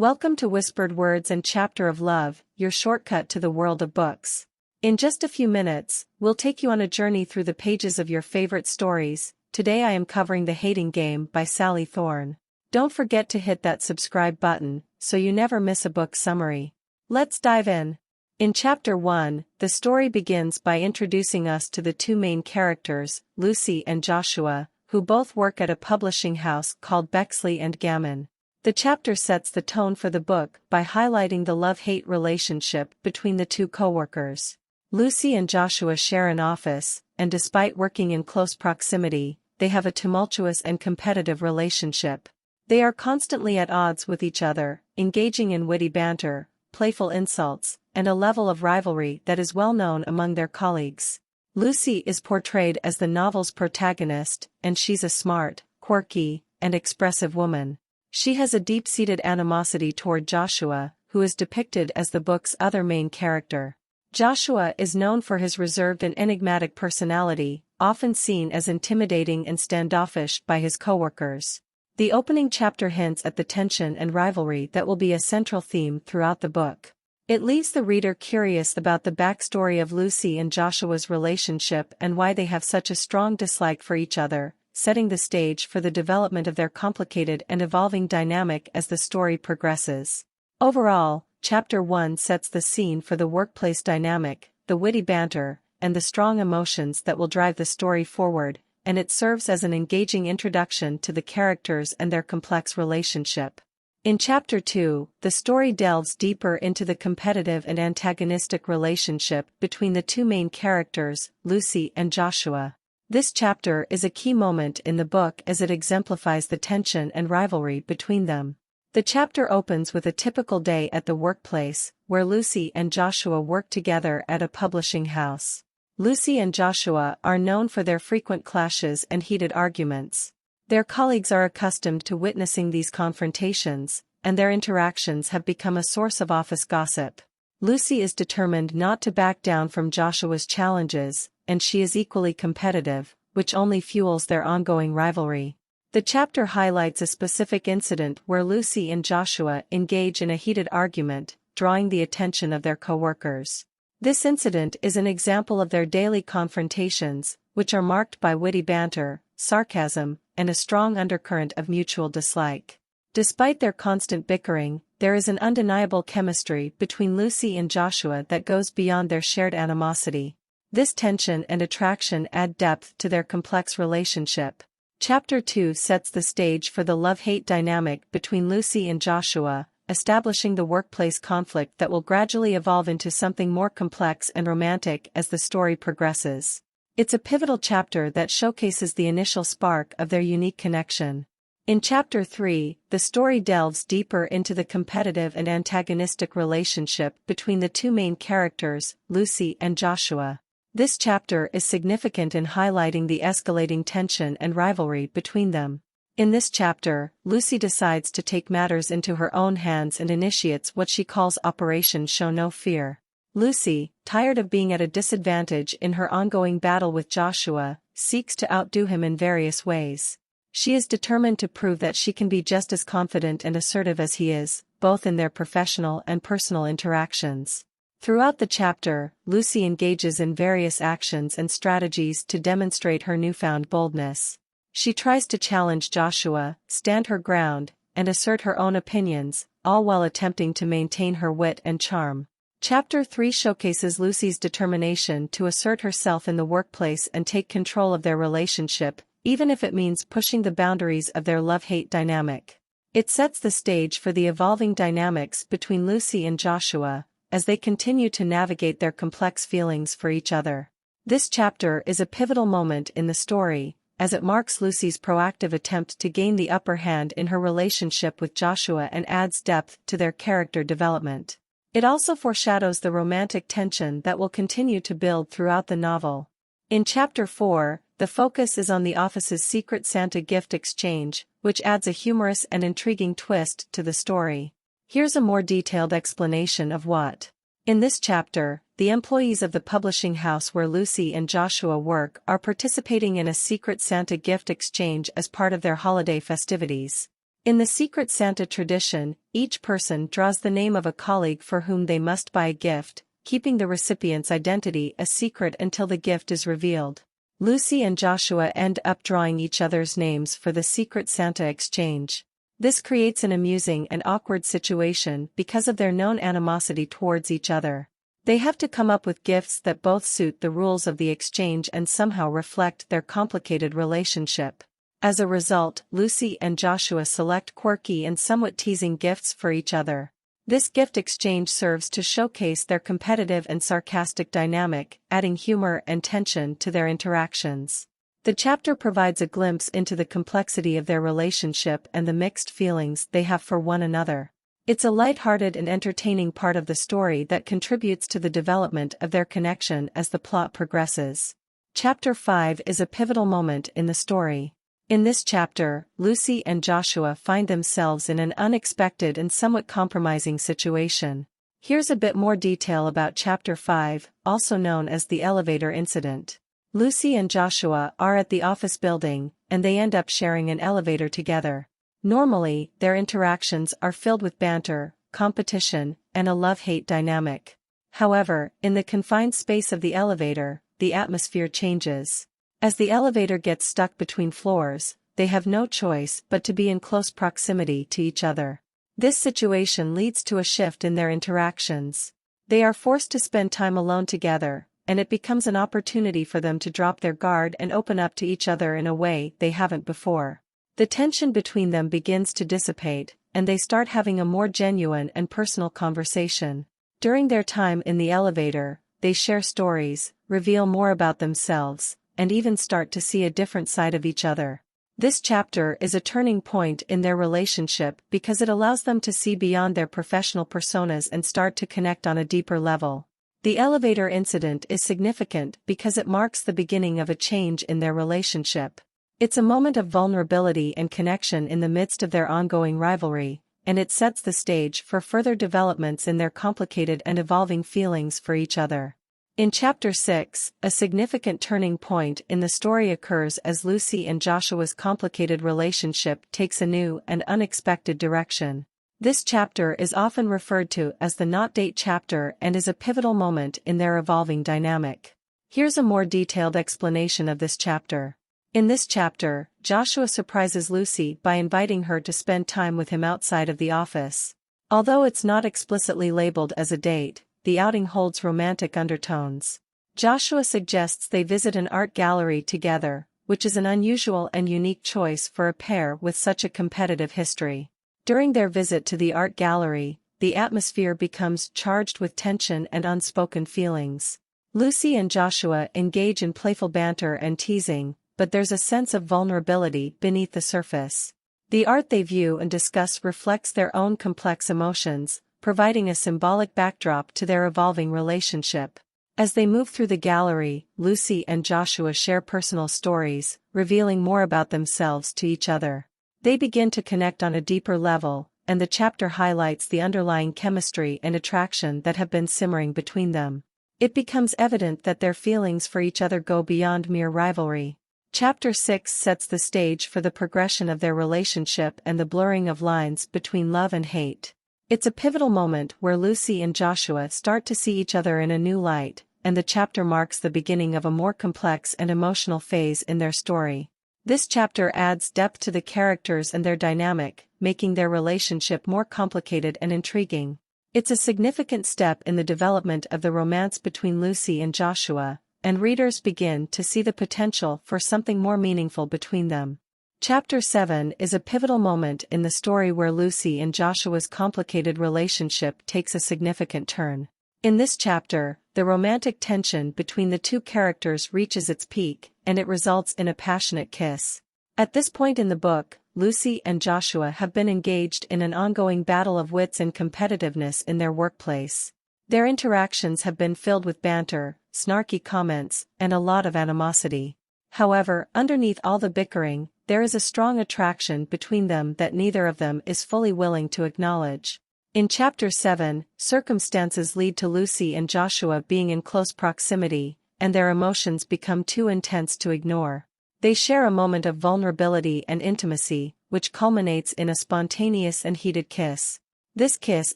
Welcome to Whispered Words and Chapter of Love, your shortcut to the world of books. In just a few minutes, we'll take you on a journey through the pages of your favorite stories. Today I am covering The Hating Game by Sally Thorne. Don't forget to hit that subscribe button, so you never miss a book summary. Let's dive in. In Chapter 1, the story begins by introducing us to the two main characters, Lucy and Joshua, who both work at a publishing house called Bexley and Gammon. The chapter sets the tone for the book by highlighting the love-hate relationship between the two co-workers. Lucy and Joshua share an office, and despite working in close proximity, they have a tumultuous and competitive relationship. They are constantly at odds with each other, engaging in witty banter, playful insults, and a level of rivalry that is well known among their colleagues. Lucy is portrayed as the novel's protagonist, and she's a smart, quirky, and expressive woman. She has a deep-seated animosity toward Joshua, who is depicted as the book's other main character. Joshua is known for his reserved and enigmatic personality, often seen as intimidating and standoffish by his coworkers. The opening chapter hints at the tension and rivalry that will be a central theme throughout the book. It leaves the reader curious about the backstory of Lucy and Joshua's relationship and why they have such a strong dislike for each other, setting the stage for the development of their complicated and evolving dynamic as the story progresses. Overall, Chapter 1 sets the scene for the workplace dynamic, the witty banter, and the strong emotions that will drive the story forward, and it serves as an engaging introduction to the characters and their complex relationship. In Chapter 2, the story delves deeper into the competitive and antagonistic relationship between the two main characters, Lucy and Joshua. This chapter is a key moment in the book as it exemplifies the tension and rivalry between them. The chapter opens with a typical day at the workplace, where Lucy and Joshua work together at a publishing house. Lucy and Joshua are known for their frequent clashes and heated arguments. Their colleagues are accustomed to witnessing these confrontations, and their interactions have become a source of office gossip. Lucy is determined not to back down from Joshua's challenges, and she is equally competitive, which only fuels their ongoing rivalry. The chapter highlights a specific incident where Lucy and Joshua engage in a heated argument, drawing the attention of their coworkers. This incident is an example of their daily confrontations, which are marked by witty banter, sarcasm, and a strong undercurrent of mutual dislike. Despite their constant bickering, there is an undeniable chemistry between Lucy and Joshua that goes beyond their shared animosity. This tension and attraction add depth to their complex relationship. Chapter 2 sets the stage for the love-hate dynamic between Lucy and Joshua, establishing the workplace conflict that will gradually evolve into something more complex and romantic as the story progresses. It's a pivotal chapter that showcases the initial spark of their unique connection. In Chapter 3, the story delves deeper into the competitive and antagonistic relationship between the two main characters, Lucy and Joshua. This chapter is significant in highlighting the escalating tension and rivalry between them. In this chapter, Lucy decides to take matters into her own hands and initiates what she calls Operation Show No Fear. Lucy, tired of being at a disadvantage in her ongoing battle with Joshua, seeks to outdo him in various ways. She is determined to prove that she can be just as confident and assertive as he is, both in their professional and personal interactions. Throughout the chapter, Lucy engages in various actions and strategies to demonstrate her newfound boldness. She tries to challenge Joshua, stand her ground, and assert her own opinions, all while attempting to maintain her wit and charm. Chapter 3 showcases Lucy's determination to assert herself in the workplace and take control of their relationship, even if it means pushing the boundaries of their love-hate dynamic. It sets the stage for the evolving dynamics between Lucy and Joshua, as they continue to navigate their complex feelings for each other. This chapter is a pivotal moment in the story, as it marks Lucy's proactive attempt to gain the upper hand in her relationship with Joshua and adds depth to their character development. It also foreshadows the romantic tension that will continue to build throughout the novel. In Chapter 4, the focus is on the office's secret Santa gift exchange, which adds a humorous and intriguing twist to the story. Here's a more detailed explanation of what. In this chapter, the employees of the publishing house where Lucy and Joshua work are participating in a secret Santa gift exchange as part of their holiday festivities. In the Secret Santa tradition, each person draws the name of a colleague for whom they must buy a gift, keeping the recipient's identity a secret until the gift is revealed. Lucy and Joshua end up drawing each other's names for the Secret Santa exchange. This creates an amusing and awkward situation because of their known animosity towards each other. They have to come up with gifts that both suit the rules of the exchange and somehow reflect their complicated relationship. As a result, Lucy and Joshua select quirky and somewhat teasing gifts for each other. This gift exchange serves to showcase their competitive and sarcastic dynamic, adding humor and tension to their interactions. The chapter provides a glimpse into the complexity of their relationship and the mixed feelings they have for one another. It's a light-hearted and entertaining part of the story that contributes to the development of their connection as the plot progresses. Chapter 5 is a pivotal moment in the story. In this chapter, Lucy and Joshua find themselves in an unexpected and somewhat compromising situation. Here's a bit more detail about Chapter 5, also known as the elevator incident. Lucy and Joshua are at the office building, and they end up sharing an elevator together. Normally, their interactions are filled with banter, competition, and a love-hate dynamic. However, in the confined space of the elevator, the atmosphere changes. As the elevator gets stuck between floors, they have no choice but to be in close proximity to each other. This situation leads to a shift in their interactions. They are forced to spend time alone together, and it becomes an opportunity for them to drop their guard and open up to each other in a way they haven't before. The tension between them begins to dissipate, and they start having a more genuine and personal conversation. During their time in the elevator, they share stories, reveal more about themselves, and even start to see a different side of each other. This chapter is a turning point in their relationship because it allows them to see beyond their professional personas and start to connect on a deeper level. The elevator incident is significant because it marks the beginning of a change in their relationship. It's a moment of vulnerability and connection in the midst of their ongoing rivalry, and it sets the stage for further developments in their complicated and evolving feelings for each other. In Chapter 6, a significant turning point in the story occurs as Lucy and Joshua's complicated relationship takes a new and unexpected direction. This chapter is often referred to as the not date chapter and is a pivotal moment in their evolving dynamic. Here's a more detailed explanation of this chapter. In this chapter, Joshua surprises Lucy by inviting her to spend time with him outside of the office. Although it's not explicitly labeled as a date, the outing holds romantic undertones. Joshua suggests they visit an art gallery together, which is an unusual and unique choice for a pair with such a competitive history. During their visit to the art gallery, the atmosphere becomes charged with tension and unspoken feelings. Lucy and Joshua engage in playful banter and teasing, but there's a sense of vulnerability beneath the surface. The art they view and discuss reflects their own complex emotions, providing a symbolic backdrop to their evolving relationship. As they move through the gallery, Lucy and Joshua share personal stories, revealing more about themselves to each other. They begin to connect on a deeper level, and the chapter highlights the underlying chemistry and attraction that have been simmering between them. It becomes evident that their feelings for each other go beyond mere rivalry. Chapter 6 sets the stage for the progression of their relationship and the blurring of lines between love and hate. It's a pivotal moment where Lucy and Joshua start to see each other in a new light, and the chapter marks the beginning of a more complex and emotional phase in their story. This chapter adds depth to the characters and their dynamic, making their relationship more complicated and intriguing. It's a significant step in the development of the romance between Lucy and Joshua, and readers begin to see the potential for something more meaningful between them. Chapter 7 is a pivotal moment in the story where Lucy and Joshua's complicated relationship takes a significant turn. In this chapter, the romantic tension between the two characters reaches its peak, and it results in a passionate kiss. At this point in the book, Lucy and Joshua have been engaged in an ongoing battle of wits and competitiveness in their workplace. Their interactions have been filled with banter, snarky comments, and a lot of animosity. However, underneath all the bickering, there is a strong attraction between them that neither of them is fully willing to acknowledge. In Chapter 7, circumstances lead to Lucy and Joshua being in close proximity, and their emotions become too intense to ignore. They share a moment of vulnerability and intimacy, which culminates in a spontaneous and heated kiss. This kiss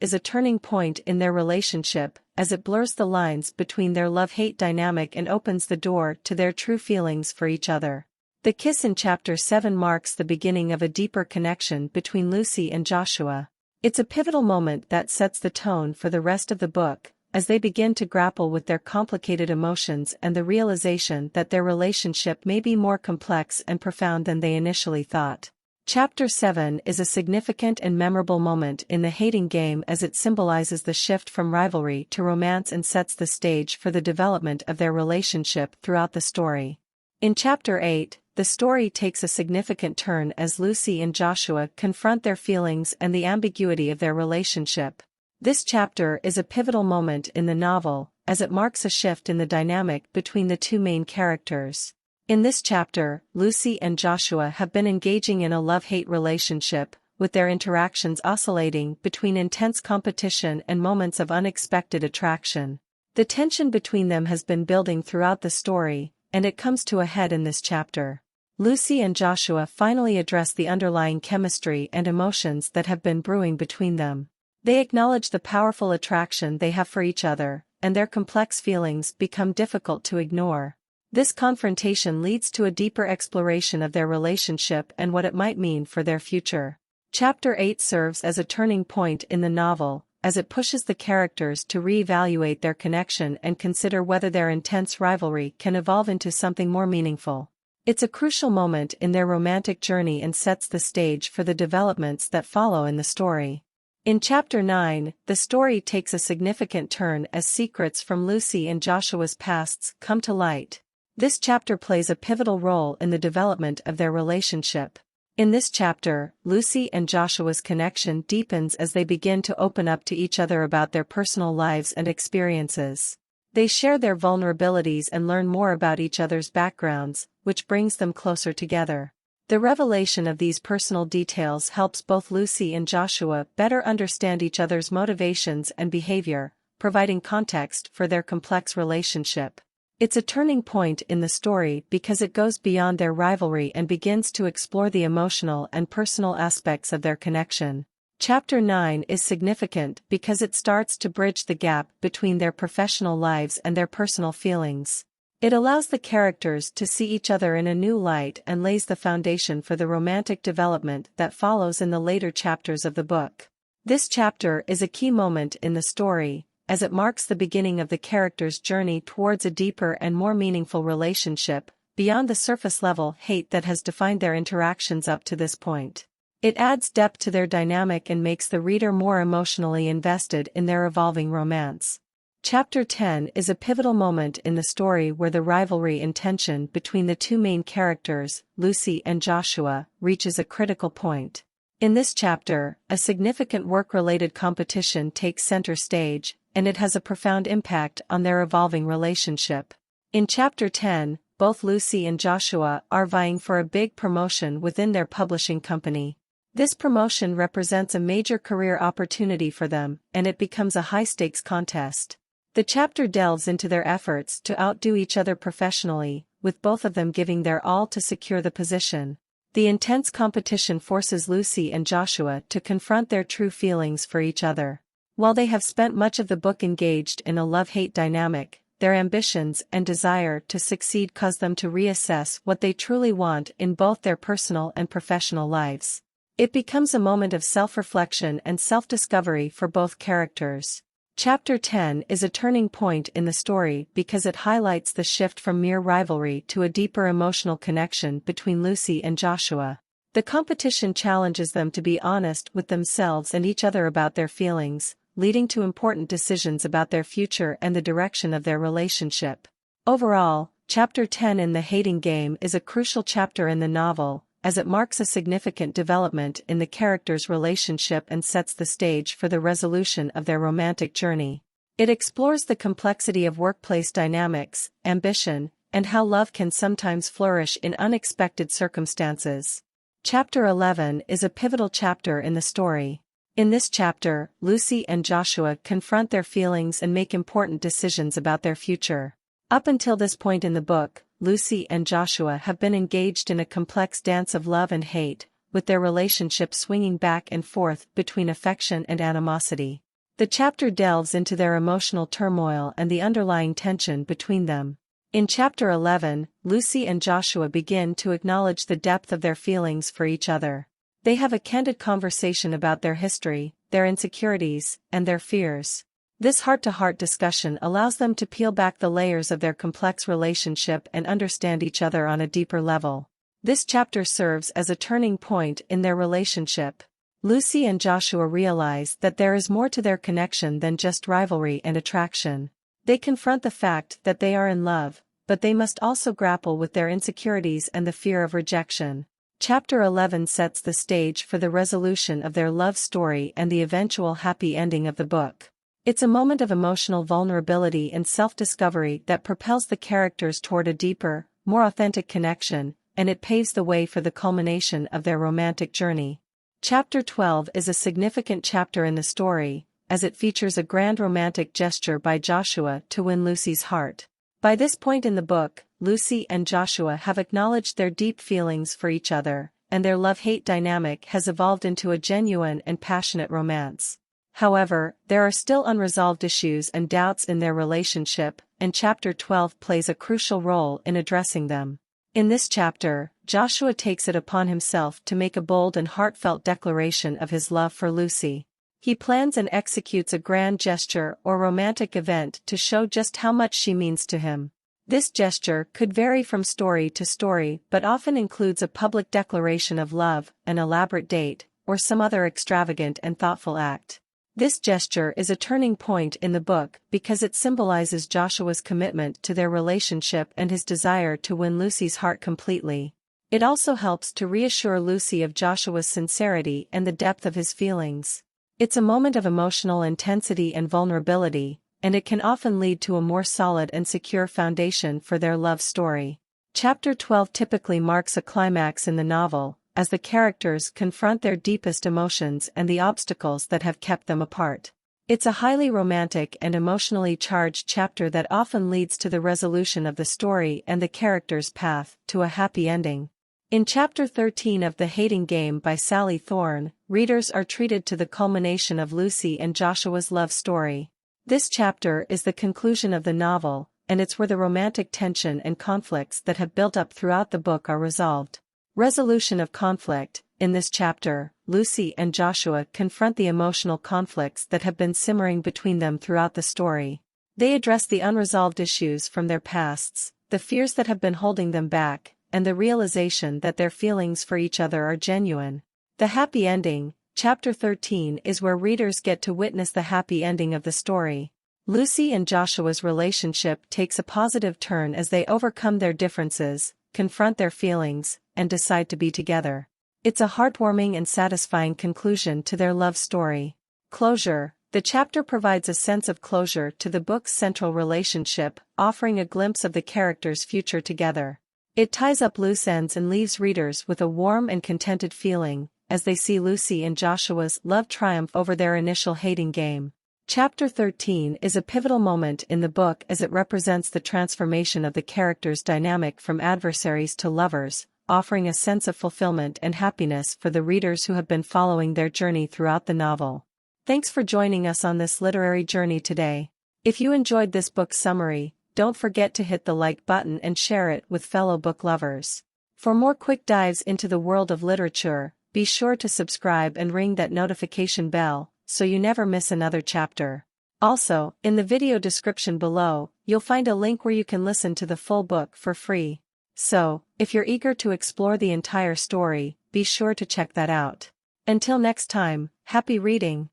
is a turning point in their relationship, as it blurs the lines between their love-hate dynamic and opens the door to their true feelings for each other. The kiss in Chapter 7 marks the beginning of a deeper connection between Lucy and Joshua. It's a pivotal moment that sets the tone for the rest of the book, as they begin to grapple with their complicated emotions and the realization that their relationship may be more complex and profound than they initially thought. Chapter 7 is a significant and memorable moment in the hating game as it symbolizes the shift from rivalry to romance and sets the stage for the development of their relationship throughout the story. In Chapter 8, the story takes a significant turn as Lucy and Joshua confront their feelings and the ambiguity of their relationship. This chapter is a pivotal moment in the novel, as it marks a shift in the dynamic between the two main characters. In this chapter, Lucy and Joshua have been engaging in a love-hate relationship, with their interactions oscillating between intense competition and moments of unexpected attraction. The tension between them has been building throughout the story, and it comes to a head in this chapter. Lucy and Joshua finally address the underlying chemistry and emotions that have been brewing between them. They acknowledge the powerful attraction they have for each other, and their complex feelings become difficult to ignore. This confrontation leads to a deeper exploration of their relationship and what it might mean for their future. Chapter 8 serves as a turning point in the novel, as it pushes the characters to re-evaluate their connection and consider whether their intense rivalry can evolve into something more meaningful. It's a crucial moment in their romantic journey and sets the stage for the developments that follow in the story. In Chapter 9, the story takes a significant turn as secrets from Lucy and Joshua's pasts come to light. This chapter plays a pivotal role in the development of their relationship. In this chapter, Lucy and Joshua's connection deepens as they begin to open up to each other about their personal lives and experiences. They share their vulnerabilities and learn more about each other's backgrounds, which brings them closer together. The revelation of these personal details helps both Lucy and Joshua better understand each other's motivations and behavior, providing context for their complex relationship. It's a turning point in the story because it goes beyond their rivalry and begins to explore the emotional and personal aspects of their connection. Chapter 9 is significant because it starts to bridge the gap between their professional lives and their personal feelings. It allows the characters to see each other in a new light and lays the foundation for the romantic development that follows in the later chapters of the book. This chapter is a key moment in the story, as it marks the beginning of the characters' journey towards a deeper and more meaningful relationship, beyond the surface-level hate that has defined their interactions up to this point. It adds depth to their dynamic and makes the reader more emotionally invested in their evolving romance. Chapter 10 is a pivotal moment in the story where the rivalry and tension between the two main characters, Lucy and Joshua, reaches a critical point. In this chapter, a significant work-related competition takes center stage, and it has a profound impact on their evolving relationship. In Chapter 10, both Lucy and Joshua are vying for a big promotion within their publishing company. This promotion represents a major career opportunity for them, and it becomes a high-stakes contest. The chapter delves into their efforts to outdo each other professionally, with both of them giving their all to secure the position. The intense competition forces Lucy and Joshua to confront their true feelings for each other. While they have spent much of the book engaged in a love-hate dynamic, their ambitions and desire to succeed cause them to reassess what they truly want in both their personal and professional lives. It becomes a moment of self-reflection and self-discovery for both characters. Chapter 10 is a turning point in the story because it highlights the shift from mere rivalry to a deeper emotional connection between Lucy and Joshua. The competition challenges them to be honest with themselves and each other about their feelings, leading to important decisions about their future and the direction of their relationship. Overall, Chapter 10 in The Hating Game is a crucial chapter in the novel, as it marks a significant development in the characters' relationship and sets the stage for the resolution of their romantic journey. It explores the complexity of workplace dynamics, ambition, and how love can sometimes flourish in unexpected circumstances. Chapter 11 is a pivotal chapter in the story. In this chapter, Lucy and Joshua confront their feelings and make important decisions about their future. Up until this point in the book, Lucy and Joshua have been engaged in a complex dance of love and hate, with their relationship swinging back and forth between affection and animosity. The chapter delves into their emotional turmoil and the underlying tension between them. In Chapter 11, Lucy and Joshua begin to acknowledge the depth of their feelings for each other. They have a candid conversation about their history, their insecurities, and their fears. This heart-to-heart discussion allows them to peel back the layers of their complex relationship and understand each other on a deeper level. This chapter serves as a turning point in their relationship. Lucy and Joshua realize that there is more to their connection than just rivalry and attraction. They confront the fact that they are in love, but they must also grapple with their insecurities and the fear of rejection. Chapter 11 sets the stage for the resolution of their love story and the eventual happy ending of the book. It's a moment of emotional vulnerability and self-discovery that propels the characters toward a deeper, more authentic connection, and it paves the way for the culmination of their romantic journey. Chapter 12 is a significant chapter in the story, as it features a grand romantic gesture by Joshua to win Lucy's heart. By this point in the book, Lucy and Joshua have acknowledged their deep feelings for each other, and their love-hate dynamic has evolved into a genuine and passionate romance. However, there are still unresolved issues and doubts in their relationship, and Chapter 12 plays a crucial role in addressing them. In this chapter, Joshua takes it upon himself to make a bold and heartfelt declaration of his love for Lucy. He plans and executes a grand gesture or romantic event to show just how much she means to him. This gesture could vary from story to story but often includes a public declaration of love, an elaborate date, or some other extravagant and thoughtful act. This gesture is a turning point in the book because it symbolizes Joshua's commitment to their relationship and his desire to win Lucy's heart completely. It also helps to reassure Lucy of Joshua's sincerity and the depth of his feelings. It's a moment of emotional intensity and vulnerability, and it can often lead to a more solid and secure foundation for their love story. Chapter 12 typically marks a climax in the novel, as the characters confront their deepest emotions and the obstacles that have kept them apart. It's a highly romantic and emotionally charged chapter that often leads to the resolution of the story and the characters' path to a happy ending. In Chapter 13 of The Hating Game by Sally Thorne, readers are treated to the culmination of Lucy and Joshua's love story. This chapter is the conclusion of the novel, and it's where the romantic tension and conflicts that have built up throughout the book are resolved. Resolution of conflict. In this chapter, Lucy and Joshua confront the emotional conflicts that have been simmering between them throughout the story. They address the unresolved issues from their pasts, the fears that have been holding them back, and the realization that their feelings for each other are genuine. The happy ending. Chapter 13 is where readers get to witness the happy ending of the story. Lucy and Joshua's relationship takes a positive turn as they overcome their differences, confront their feelings, and decide to be together. It's a heartwarming and satisfying conclusion to their love story. Closure. The chapter provides a sense of closure to the book's central relationship, offering a glimpse of the characters' future together. It ties up loose ends and leaves readers with a warm and contented feeling, as they see Lucy and Joshua's love triumph over their initial hating game. Chapter 13 is a pivotal moment in the book as it represents the transformation of the characters' dynamic from adversaries to lovers, offering a sense of fulfillment and happiness for the readers who have been following their journey throughout the novel. Thanks for joining us on this literary journey today. If you enjoyed this book summary, don't forget to hit the like button and share it with fellow book lovers. For more quick dives into the world of literature, be sure to subscribe and ring that notification bell, so you never miss another chapter. Also, in the video description below, you'll find a link where you can listen to the full book for free. So, if you're eager to explore the entire story, be sure to check that out. Until next time, happy reading!